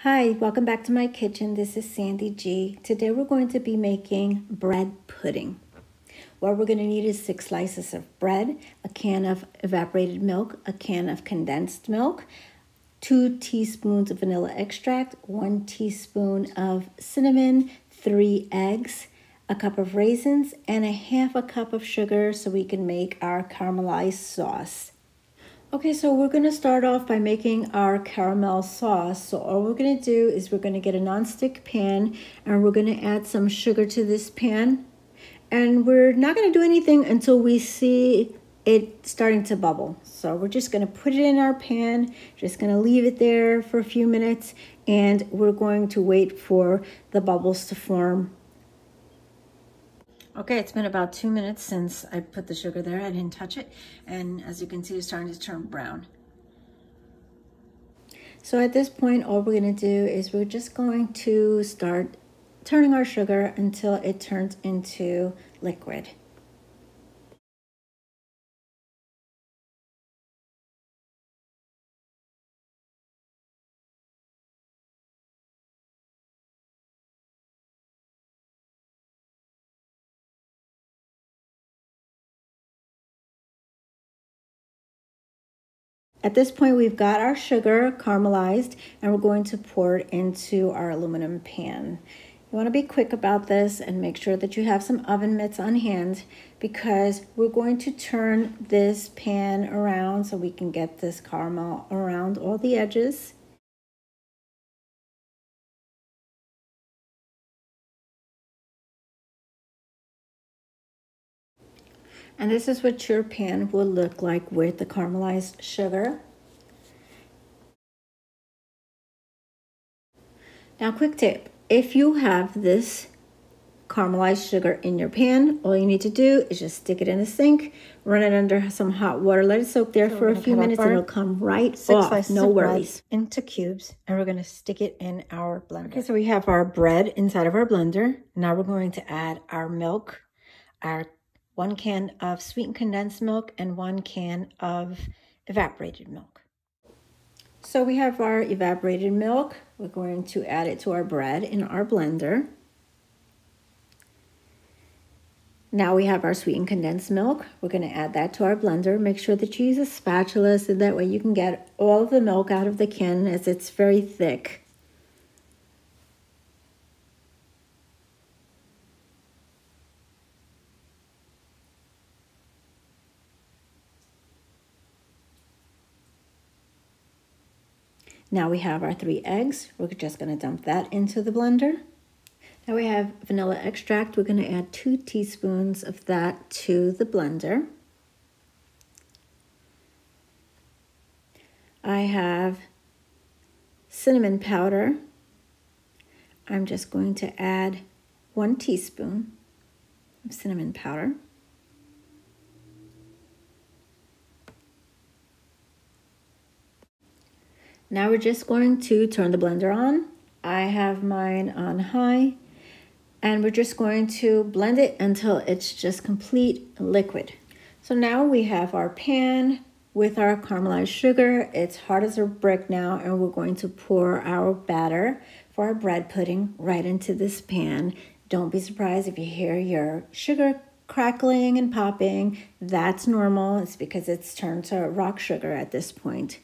Hi, welcome back to my kitchen. This is Sandy G. Today we're going to be making bread pudding. What we're going to need is 6 slices of bread, a can of evaporated milk, a can of condensed milk, 2 teaspoons of vanilla extract, 1 teaspoon of cinnamon, 3 eggs, a cup of raisins, and a half a cup of sugar so we can make our caramelized sauce. Okay, so we're going to start off by making our caramel sauce. So all we're going to do is we're going to get a nonstick pan and we're going to add some sugar to this pan. And we're not going to do anything until we see it starting to bubble. So we're just going to put it in our pan, just going to leave it there for a few minutes, and we're going to wait for the bubbles to form. Okay, it's been about 2 minutes since I put the sugar there. I didn't touch it. And as you can see, it's starting to turn brown. So at this point, all we're going to do is we're just going to start turning our sugar until it turns into liquid. At this point, we've got our sugar caramelized and we're going to pour it into our aluminum pan. You want to be quick about this and make sure that you have some oven mitts on hand because we're going to turn this pan around so we can get this caramel around all the edges. And this is what your pan will look like with the caramelized sugar. Now, quick tip, if you have this caramelized sugar in your pan, all you need to do is just stick it in the sink, run it under some hot water, let it soak there for a few minutes, and it'll come right off, no worries. Into cubes, and we're gonna stick it in our blender. Okay, so we have our bread inside of our blender. Now we're going to add our milk, our 1 can of sweetened condensed milk, and 1 can of evaporated milk. So we have our evaporated milk. We're going to add it to our bread in our blender. Now we have our sweetened condensed milk. We're going to add that to our blender. Make sure that you use a spatula so that way you can get all of the milk out of the can as it's very thick. Now we have our 3 eggs. We're just going to dump that into the blender. Now we have vanilla extract. We're going to add 2 teaspoons of that to the blender. I have cinnamon powder. I'm just going to add 1 teaspoon of cinnamon powder. Now we're just going to turn the blender on. I have mine on high, and we're just going to blend it until it's just complete liquid. So now we have our pan with our caramelized sugar. It's hard as a brick now, and we're going to pour our batter for our bread pudding right into this pan. Don't be surprised if you hear your sugar crackling and popping. That's normal. It's because it's turned to rock sugar at this point.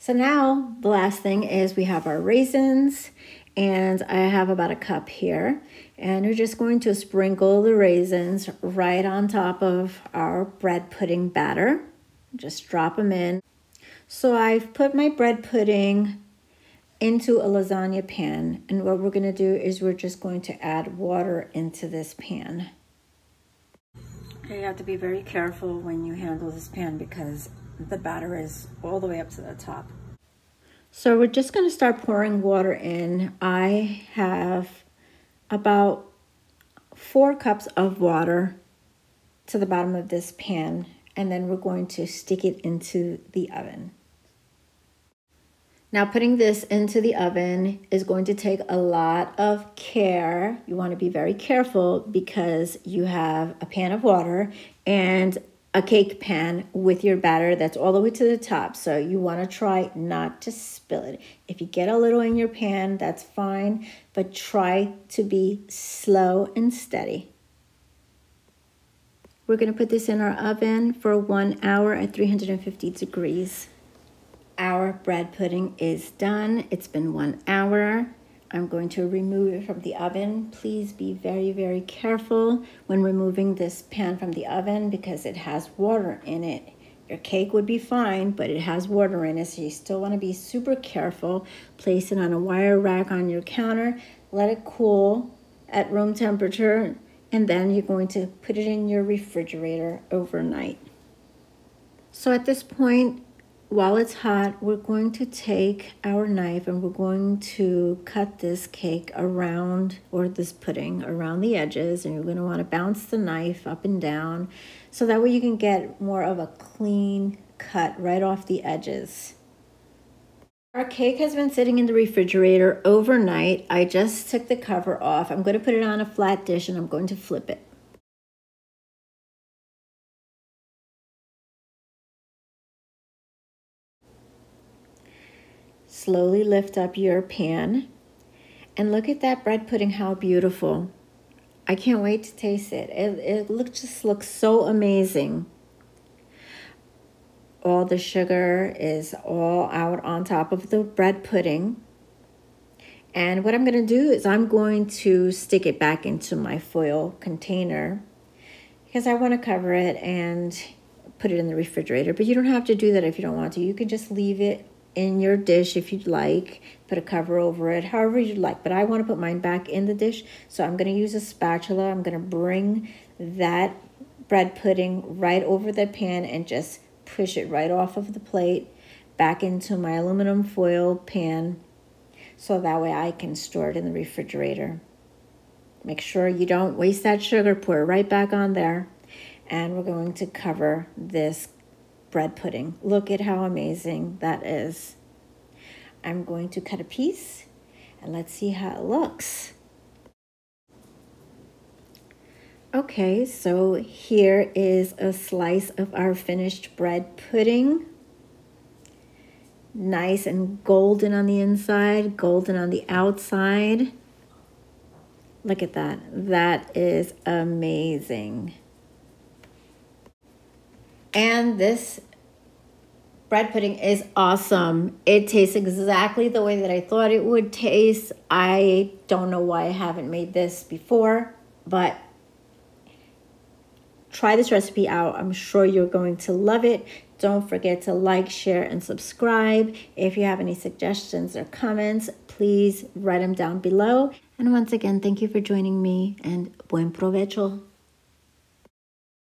So now the last thing is we have our raisins, and I have about a cup here, and we're just going to sprinkle the raisins right on top of our bread pudding batter. Just drop them in. So I've put my bread pudding into a lasagna pan, and what we're going to do is we're just going to add water into this pan. Okay, you have to be very careful when you handle this pan because the batter is all the way up to the top. So we're just going to start pouring water in. I have about 4 cups of water to the bottom of this pan, and then we're going to stick it into the oven. Now putting this into the oven is going to take a lot of care. You want to be very careful because you have a pan of water and a cake pan with your batter that's all the way to the top. So you want to try not to spill it. If you get a little in your pan, that's fine, but try to be slow and steady. We're going to put this in our oven for 1 hour at 350 degrees. Our bread pudding is done. It's been 1 hour. I'm going to remove it from the oven. Please be very, very careful when removing this pan from the oven because it has water in it. Your cake would be fine, but it has water in it, so you still want to be super careful. Place it on a wire rack on your counter. Let it cool at room temperature, and then you're going to put it in your refrigerator overnight. So at this point, while it's hot, we're going to take our knife and we're going to cut this cake around, or this pudding, around the edges. And you're going to want to bounce the knife up and down so that way you can get more of a clean cut right off the edges. Our cake has been sitting in the refrigerator overnight. I just took the cover off. I'm going to put it on a flat dish and I'm going to flip it. Slowly lift up your pan and look at that bread pudding, how beautiful. I can't wait to taste it. It just looks so amazing. All the sugar is all out on top of the bread pudding. And what I'm going to do is I'm going to stick it back into my foil container because I want to cover it and put it in the refrigerator. But you don't have to do that if you don't want to. You can just leave it in your dish if you'd like, put a cover over it, however you'd like. But I want to put mine back in the dish, so I'm going to use a spatula. I'm going to bring that bread pudding right over the pan and just push it right off of the plate back into my aluminum foil pan, so that way I can store it in the refrigerator. Make sure you don't waste that sugar, pour it right back on there. And we're going to cover this bread pudding. Look at how amazing that is. I'm going to cut a piece and let's see how it looks. Okay, so here is a slice of our finished bread pudding. Nice and golden on the inside, golden on the outside. Look at that. That is amazing. And this bread pudding is awesome. It tastes exactly the way that I thought it would taste. I don't know why I haven't made this before, but try this recipe out. I'm sure you're going to love it. Don't forget to like, share, and subscribe. If you have any suggestions or comments, please write them down below. And once again, thank you for joining me, and buen provecho.